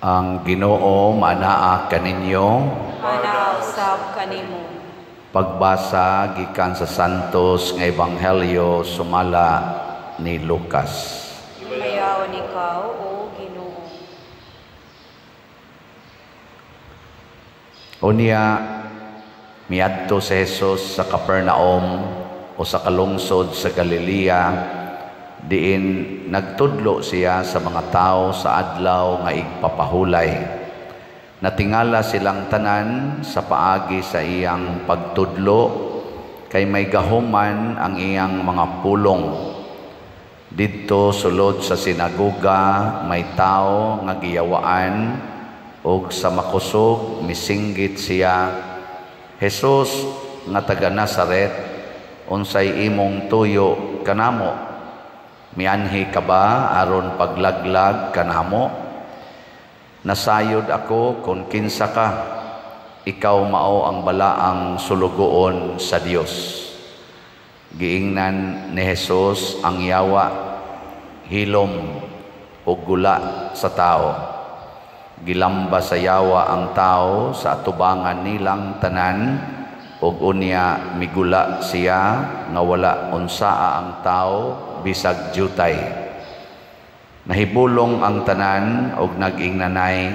Ang Ginoo manaa kaninyo. Manausab kanimo. Pagbasa gikan sa Santos nga Ebanghelyo sumala ni Lucas. Mayawan ikaw, O Ginoo. Unya miadto si Jesus sa Capernaum o sa kalungsod sa Galilea, diin nagtudlo siya sa mga tao sa adlaw nga igpapahulay. Natingala silang tanan sa paagi sa iyang pagtudlo, kay may gahuman ang iyang mga pulong. Didto sulod sa sinagoga may tao nga giyawaan, ug sa makusog misinggit siya, "Jesus nga taga Nazaret, unsay imong tuyo kanamo? Mianhi ka ba aron paglaglag kanamo? Nasayod ako kung kinsa ka, ikaw mao ang balaang sulugoon sa Dios." Giingnan ni Jesus ang yawa, hilom o gula sa tao. Gilamba sa yawa ang tao sa atubangan nilang tanan, ug unya migula siya nga wala unsaa ang tao bisag jutay. Nahibulong ang tanan og nag-ingnanay,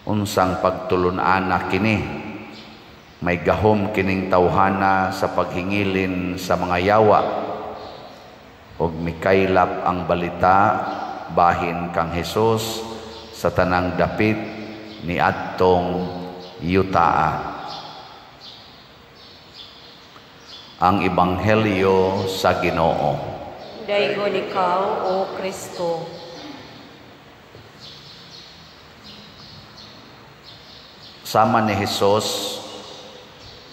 unsang pagtulun-ana kini. May gahom kining tawhana sa paghingilin sa mga yawa, og mikaylap ang balita bahin kang Hesus sa tanang dapit ni adtong yutaa. Ang Ebanghelyo sa Ginoo. Daygon ikaw, O Kristo. Sama ni Jesus,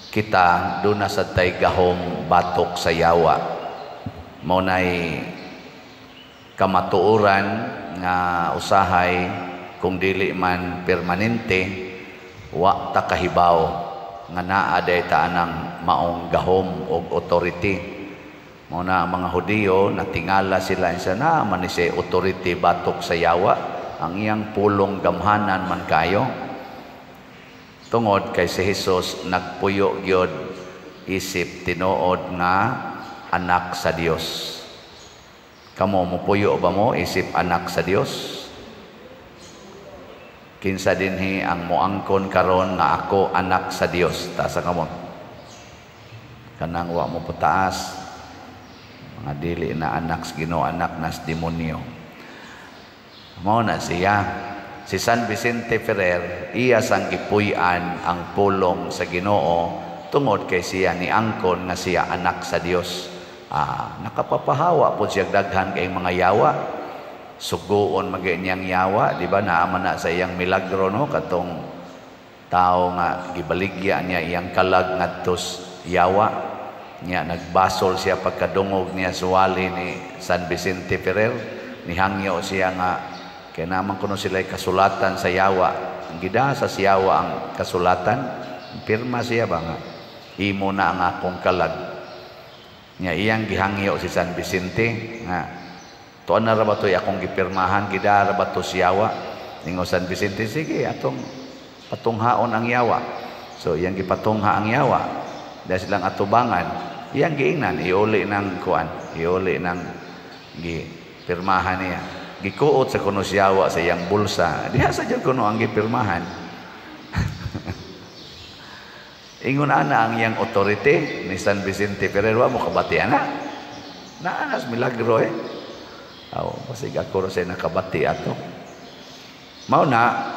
kita doon na sa tay gahom batok sa yawa. Maunay kamatuoran nga usahay kung dili man permanente, wa ta kahibaw nga naa day ta anang maong gahom og authority. Muna ang mga Hudiyo natingala sila sa naman ni si authority batok sa yawa, ang iyang pulong gamhanan man kayo. Tungod kay si Jesus nagpuyo gyud isip tinuod nga anak sa Dios. Kamo mupuyo ba mo isip anak sa Dios? Kinsa dinhi ang moangkon karon nga ako anak sa Dios? Taas kamo. Kanang wa mo putaas. Mga dili na anak sa Ginoo, anak nas demonyo. Mao na siya. Si San Vicente Ferrer, iya sang gipuy-an ang pulong sa Ginoo tungod kay siya ni angkon nga siya anak sa Dios. Nakapapahawa po siya daghan kay mga yawa. Suguon maganyang yawa, di ba? Naaman na sa iyang milagro, no? Katong tao nga gibaligya niya iyang kalag ngadtos yawa. Niya nagbasol siya pagkadungog niya suwali ni San Vicente Ferrer. Nihangyo siya nga kaya naman kuno sila'y kasulatan sa yawa. Ang gidasa sa yawa ang kasulatan, pirma siya ba nga, imo na ang akong kalag. Nga iyang gihangyo si San Vicente, nga, tuan na rabato akong gipirmahan, gidara rabato si yawa. Ningo San Vicente, sige, atong patunghaon ang yawa. So, iyang gipatungha ang yawa. Dahil silang atubangan, iyang giingnan, iuli ng kuan, iuli ng gipirmahan niya. Gikuot sa kuno siyawa sa iyang bulsa. Diha sa dyan kuno ang gipirmahan. Ingon ana ang iyang authority ni San Vicente Ferrer, wa mo kabatian na. Naanas milagro eh. Pasig ako rin siya nakabati ato. Mao na,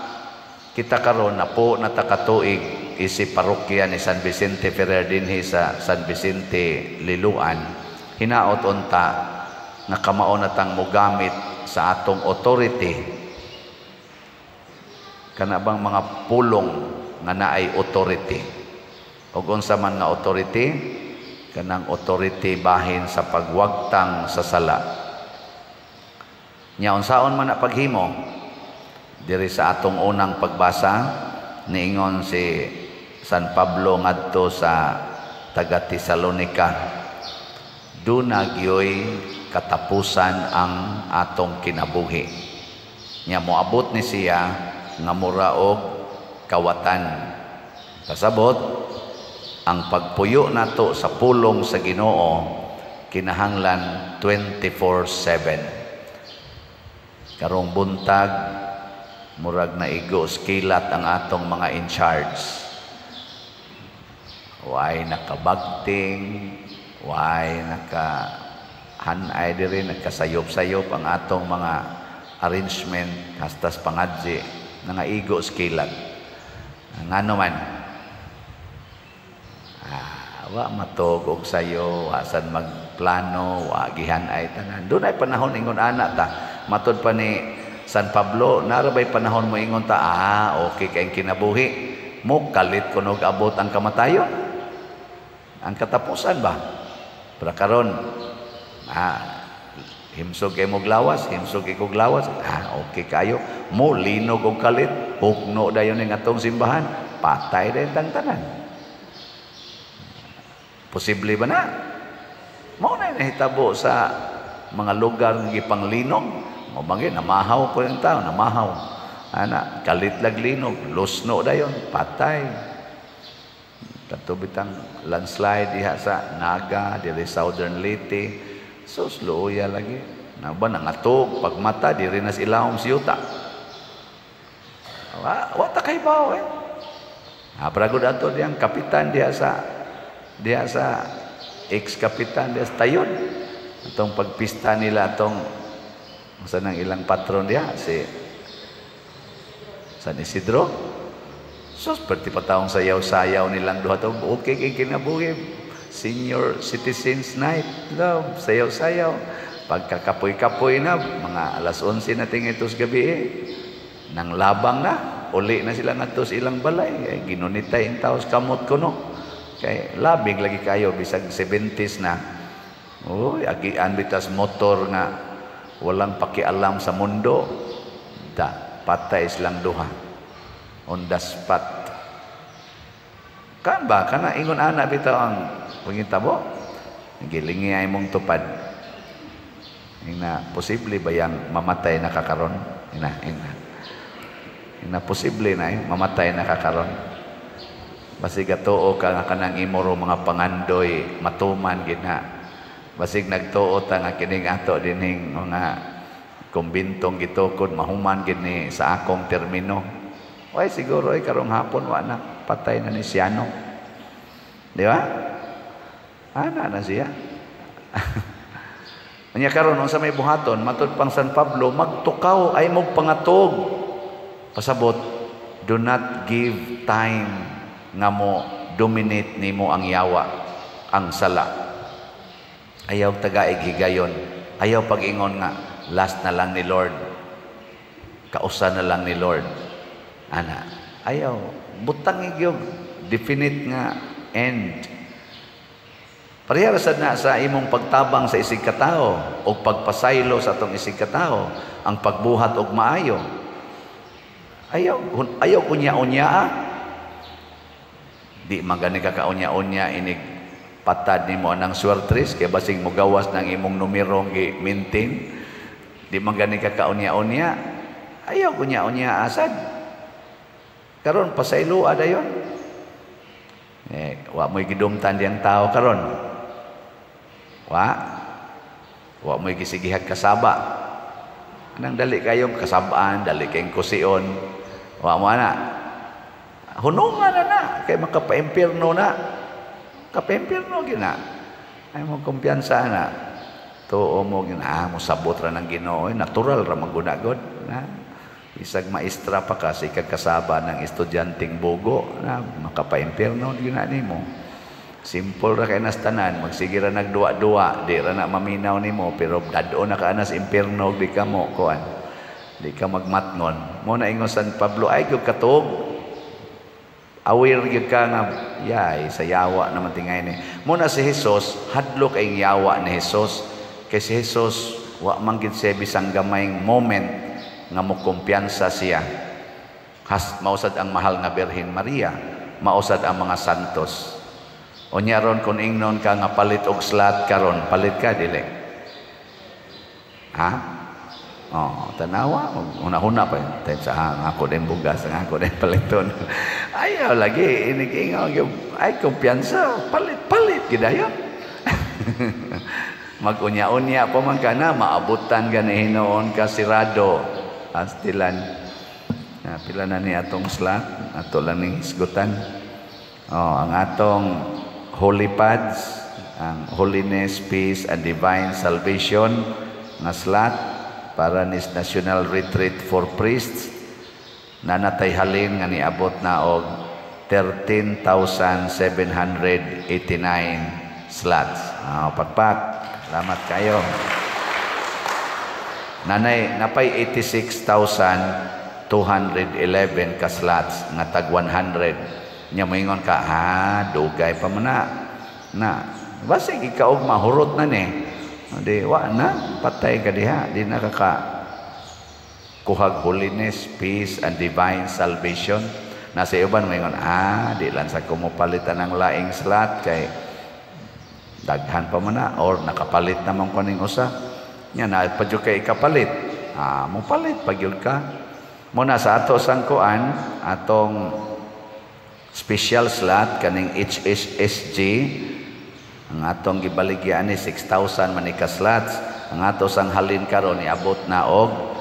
kita karon na po natakatuig isi parokya ni San Vicente Ferrer dinhi sa San Vicente Liluan. Hinaot unta nga kamao natang mogamit sa atong authority kana bang mga pulong nga naay authority, ug unsa man nga authority, kanang authority bahin sa pagwagtang sa sala. Nya unsaon man na paghimo diri sa atong unang pagbasa, niingon si San Pablo ngadto sa taga Tesalonica, "Duna gyoy katapusan ang atong kinabuhi." nya moabot ni siya nga mura og kawatan. Kasabot ang pagpuyo nato sa pulong sa Ginoo kinahanglan 24/7. Karong buntag murag na igos kilat ang atong mga in charge. Way nakabagting, way nakahanay diri, nagkasayop-sayop ang atong mga arrangement hastas pangadji nga igos kilat. Ngano man wa matog og sayo, wasan magplano, wa gihanay tanan. Doon ay panahon ingon ana ta. Matod pa ni San Pablo, narabay panahon mo ingon ta, okay kayong kinabuhi. Mo kalit kunog abot ang kamatayon. Ang katapusan ba? Pero karon, himsog kay mog lawas, himsog ikog lawas, okay kayo. Mo linog og kalit, hugno dayon ning atong simbahan, patay dayon tanan. Posible ba na? Mao na nahitabo sa mga lugar ng ipanglinog. Mabangin, namahaw po yung tao, namahaw. Ana, kalit lag linog, lusno dayon, patay. Katubitang landslide diha sa Naga, diri Southern Leyte. Sus, luya lagi. Naba, nangatog, pagmata, diri na silahom siyuta. Wata kay bao eh. Pragod ato diyang kapitan diha sa ex-kapitan diha sa Tayon. Itong pagpista nila, itong saan ang ilang patron diha, si San Isidro. Sus, perti pa taong sayaw-sayaw nilang duha to. Okay kay kinabuhi. Senior Citizens Night. Sayaw-sayaw. Pagkakapoy-kapoy na, mga alas 11 na tingitos gabi nang labang na. Uli na sila natos ilang balay. Ginunitay ang taos kamot ko no. Kay labing lagi kayo, bisag 70s na. Uy, agian bitas motor nga walang pakialam sa mundo. Patay silang duha. On the spot. Kan ba? Kana ingon anak bitaw ang pangitabo. Gilingi ay mong tupad. Ina, posible ba yang mamatay na kakaron? Ina, posible na mamatay na kakaron. Basig atuo ka nga kanang imoro mga pangandoy, matuman gina. Basig nagtuo ta nga kining ato dining mga kumbintong gitukod mahuman gini sa akong termino. Way siguro ay karong hapon wa na patay na ni Siano. Di ba? Ana na siya. Anya karon sa may buhaton matud pang San Pablo magtukaw ay mog pangatog. Pasabot, do not give time nga mo dominate nimo ang yawa, ang sala. Ayaw tagaig higayon. Ayaw pag-ingon nga last na lang ni Lord. Kausa na lang ni Lord. Ana, ayaw butang yung definite nga end. Parehara sad na sa imong pagtabang sa isig katao o pagpasaylo sa atong isig katao ang pagbuhat og maayo. Ayaw unya-unya. Di magani ka kaunya-unya inig patad nimo anang swertres kay basig mo gawas ng imong numero gi-maintain. Di magani ka kaunya-unya. Ayaw unya-unya asad. Karon pasaylo ada yon. Wa mo'y gidumtan diyang tao karon. Wa mo'y gisigihag kasaba. Nang dali kayong kasabaan, dali kayong kusion. Wa mo na. Hunungan na kay makapaimpirno na. Kapaimpirno gina. Ay mo kumpiyansa na. Tuo mo gina, mo sabot ra ng Ginoo, natural ra magunagod na. Isag maestra pa kasi kagkasaba ng estudyanteng bugo na makapaimpirno ginani mo. Simple ra kay nas tanan, magsigira nagduwa-duwa, di ra na maminaw nimo pero dadto na ka anas impirno di ka mo kuan. Di ka magmatngon. Mo na ingon San Pablo ay gyud katog. Aware gyud ka nga yay sa yawa naman tingay ni. Mo na si Hesus hadlok ay yawa ni Hesus kay si Hesus wa man gid siya bisang gamayng moment nga mo kumpiyansa siya. Mausad ang mahal nga Birhen Maria, mausad ang mga santos. Unya ron kung ingnon ka nga palit og slat karon, palit ka dili. Oh, tanawa, una-una pa yun. Sa ako din bugas, ako din paliton. Ayaw lagi, inigingaw, ay kumpiyansa, palit-palit, gidayon. Mag-unya-unya pa man ka na, maabutan ka ni hinoon ka sirado. Astilan. Pila na ni atong slot, ato lang ni isgutan. Oh, ang atong holy pads, ang holiness, peace, and divine salvation, nga slot, para ni National Retreat for Priests na natay halin nga niabot na og 13,789 slots. Pagpak, salamat kayo. Napay 86,211 ka slots nga tag 100. Nya moingon ka, dugay pa man na. Basig ikaw og mahurot na ni. Di wa na patay ka diha, di nakaka kuhag holiness, peace, and divine salvation. Nasa iban moingon, di lang sa kumupalitan ng laing slot kay daghan pa man na or nakapalit naman ko ning usa. Nya na padyo kay ikapalit. Mo palit pagyud ka. Muna sa ato sang kuan, atong special slot kaning HSSG. Ang atong gibaligyan ni 6,000 manika slots. Ang ato sang halin karon niabot na og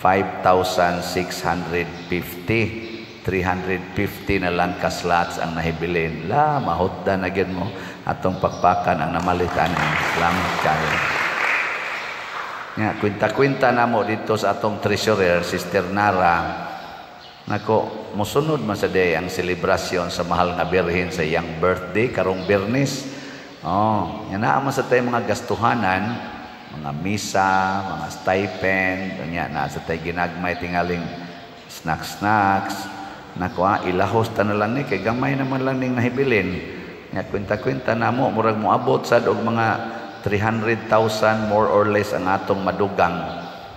5,650. 350 na lang ka slots ang nahibilin. Mahutda na gyud mo atong pakpakan ang namalitan. Salamat kayo. Kwenta-kwenta na mo dito sa atong treasurer, Sister Nara. Nako, musunod man sa day ang selebrasyon sa mahal nga birhen sa iyang birthday karong Biyernes. Yan na sa tayo mga gastuhanan, mga misa, mga stipend, na sa tayo ginagmay tingaling snacks. Nako, ilahos ta na lang ni, kay gamay naman lang ning nahibilin. Nga kwenta-kwenta na mo, murag mo abot sa og mga 300,000 more or less ang atong madugang.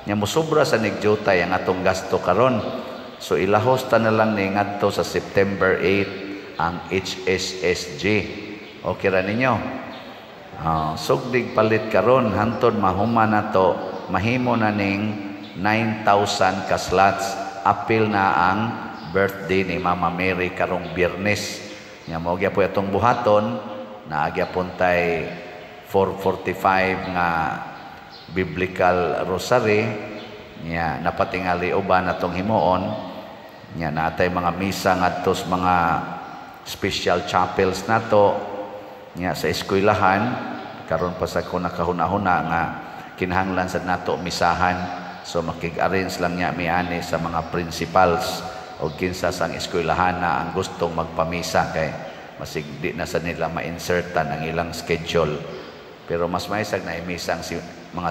Nga mo sobra sa nigjutay ang atong gasto karon. So ilahos ta na lang ni ngadto sa September 8 ang HSSG. Okay ra ninyo? Sugdig palit karon hantod mahuman na to, mahimo na ning 9,000 ka slots. Apil na ang birthday ni Mama Mary karong Biyernes. Nya mo gyapon atong buhaton, naagyapon tay 445 nga biblical rosary. Nya napatingali uban atong himuon. Nya natay mga misa ngadto sa mga special chapels nato. Nya sa eskwelahan karon pa sa ko nakahuna-huna nga kinahanglan sad nato misahan, so makig-arrange lang niya miani sa mga principals o kinsa sang eskwelahan na ang gustong magpamisa kay masig di na sa nila ma-insertan ang ilang schedule. Pero mas maisag na imisang mga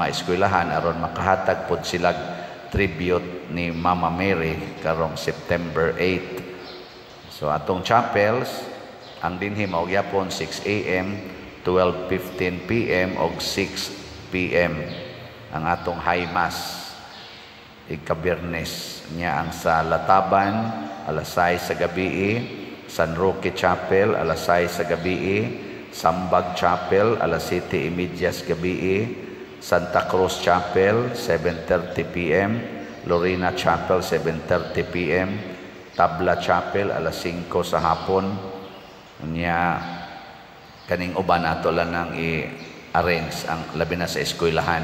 eskwelahan aron makahatag pod sila tribute ni Mama Mary karong September 8. So atong chapels ang dinhi mao gyapon 6 AM, 12:15 PM og 6 PM ang atong high mass ika-Biyernes. Nya ang sa Lataban alas 6 sa gabi, San Roque Chapel alas 6 sa gabi, Sambag Chapel alas 7:30 sa gabi, Santa Cruz Chapel 7:30 PM, Lorena Chapel 7:30 PM, Tabla Chapel alas 5 sa hapon. Nya kaning uban ato lang nang i-arrange ang labi na sa eskwelahan.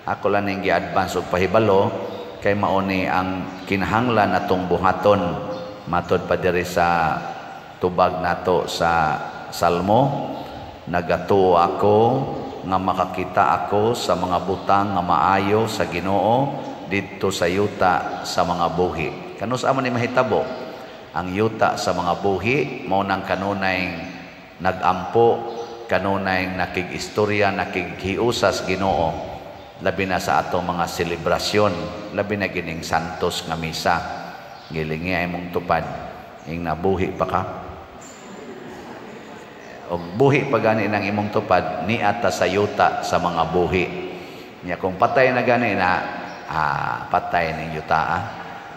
Ako lang ning gi-advance og pahibalo kay mauni ang kinahanglan natong buhaton matud pa diri sa tubag nato sa Salmo. Nagatuo ako nga makakita ako sa mga butang nga maayo sa Ginoo didto sa yuta sa mga buhi. Kanus amo ni mahitabo ang yuta sa mga buhi mao nang kanunay nagampo, kanunay nakig-istorya, nakighiusas Ginoo labi na sa atong mga selebrasyon, labi na gining santos nga misa. Gilingi ay mong tupad ing nabuhi pa ka og buhi pa gani nang imong tupad ni ata sa yuta sa mga buhi. Nya kung patay na gani na patay ning yuta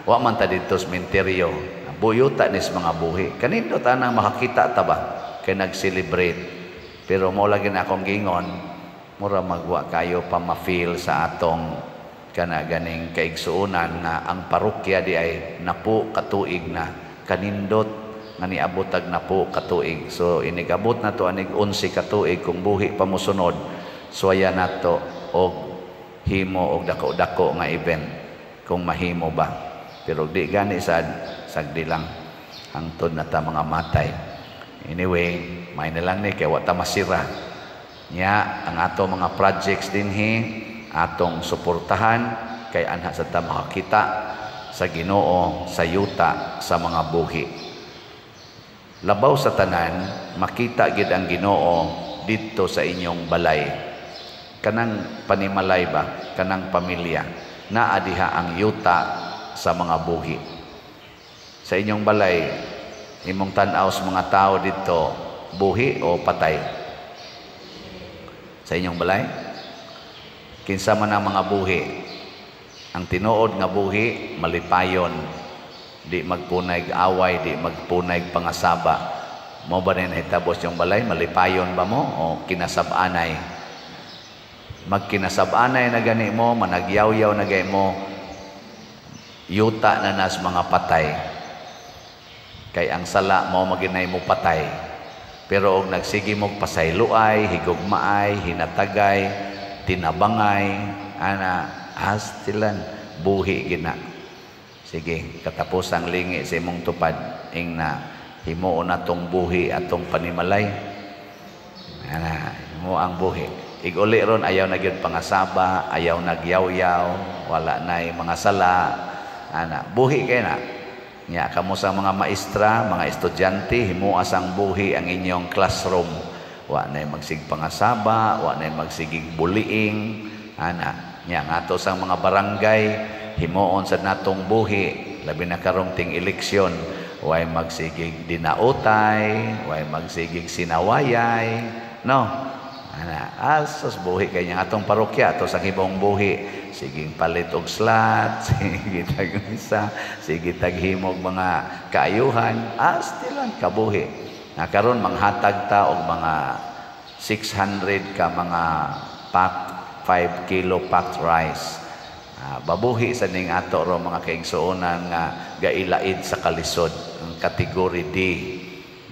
wa man ta didto sa sementeryo. Buyuta nis mga buhi. Kanindot anang makakita ta ba kay nag-celebrate. Pero mo lagi na akong gingon, mura magwa kayo pa ma-feel sa atong kana ganing kaigsuonan nga ang parokya di ay napo katuig na kanindot nga niabot tag napo katuig. So inigabot na to anig 11 katuig kung buhi pa mo sunod. Suwaya nato og himo og dako-dako nga event kung mahimo ba. Pero di gani sad sagdi lang hangtod na ta mga matay. Anyway, may na lang ni kay wa ta masira. Nya ang ato mga projects dinhi atong suportahan kay anha sa ta makakita sa Ginoo sa yuta sa mga buhi. Labaw sa tanan makita gid ang Ginoo didto sa inyong balay. Kanang panimalay ba, kanang pamilya, naa diha ang yuta sa mga buhi. Sa inyong balay, imong tan-aw sa mga tao dito, buhi o patay? Sa inyong balay? Kinsa man ang mga buhi? Ang tinuod nga buhi, malipayon. Di magpunay away, di magpunay pangasaba. Mo ba rin hitabos yung balay? Malipayon ba mo o kinasab-anay? Magkinasab-anay na gani mo, managyaw-yaw na gani mo, yuta na nas mga patay. Kay ang sala mo maginay mo patay. Pero og nagsigi mo pasayloay, higugmaay, hinatagay, tinabangay, ana astilan buhi gina. Sige, katapusang lingi sa imong tupad ing na himuon natong buhi atong panimalay. Ana, mo ang buhi. Iguli ron ayaw na gyud pangasaba, ayaw nagyaw-yaw, wala nay mga sala. Ana, buhi kay na. Nya kamo sa mga maestra, mga estudyante, himuas ang buhi ang inyong classroom. Wa nay magsig pangasaba, wa nay magsigig bullying. Ana, nya ngato sang mga barangay, himuon sa natong buhi, labi na karong ting eleksyon, way magsigig dinautay, way magsigig sinawayay, no? Ana, asos buhi kay nga atong parokya, ato sa ibang buhi, siging palit og slat, sige tag isa, sige tag himog mga kaayuhan, stilan kabuhi. Nga karon manghatag ta og mga 600 ka mga pack 5 kilo packed rice. Babuhi sa ning ato ro mga kaigsuonan nga gailaid sa kalisod, ang category D.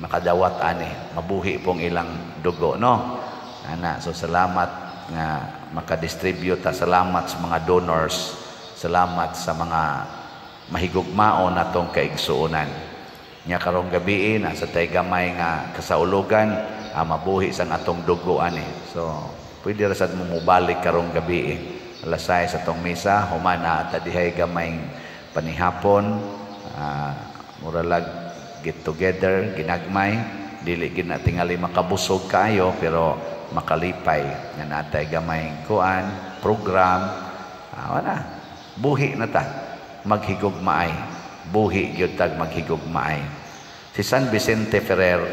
Makadawat ani, mabuhi pong ilang dugo, no? Ana, so salamat nga makadistribute ta, salamat sa mga donors, salamat sa mga mahigugmao natong kaigsuonan. Nya karong gabi nasa tay gamay nga kasaulugan, mabuhi sang atong dugo ani. So pwede ra sad mo mubalik karong gabi. Alas 6 sa tong misa, humana at dihay gamay panihapon, muralag get together, ginagmay, dili gid na tingali makabusog kayo pero makalipay nga natay gamay kuan program. Wala buhi na ta maghigugmaay, buhi gyud tag maghigugmaay. Si San Vicente Ferrer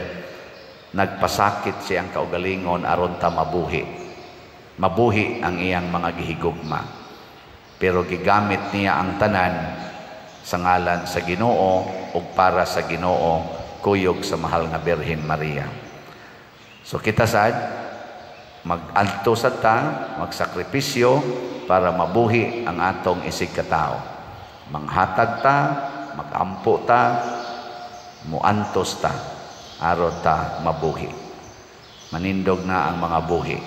nagpasakit siyang kaugalingon aron ta mabuhi ang iyang mga gihigugma, pero gigamit niya ang tanan sa ngalan sa Ginoo ug para sa Ginoo, kuyog sa mahal nga Birhen Maria. So kita sad mag-alto sa ta, magsakripisyo para mabuhi ang atong isig katao. Manghatag ta, magampo ta, muantos ta, aron ta mabuhi. Manindog na ang mga buhi.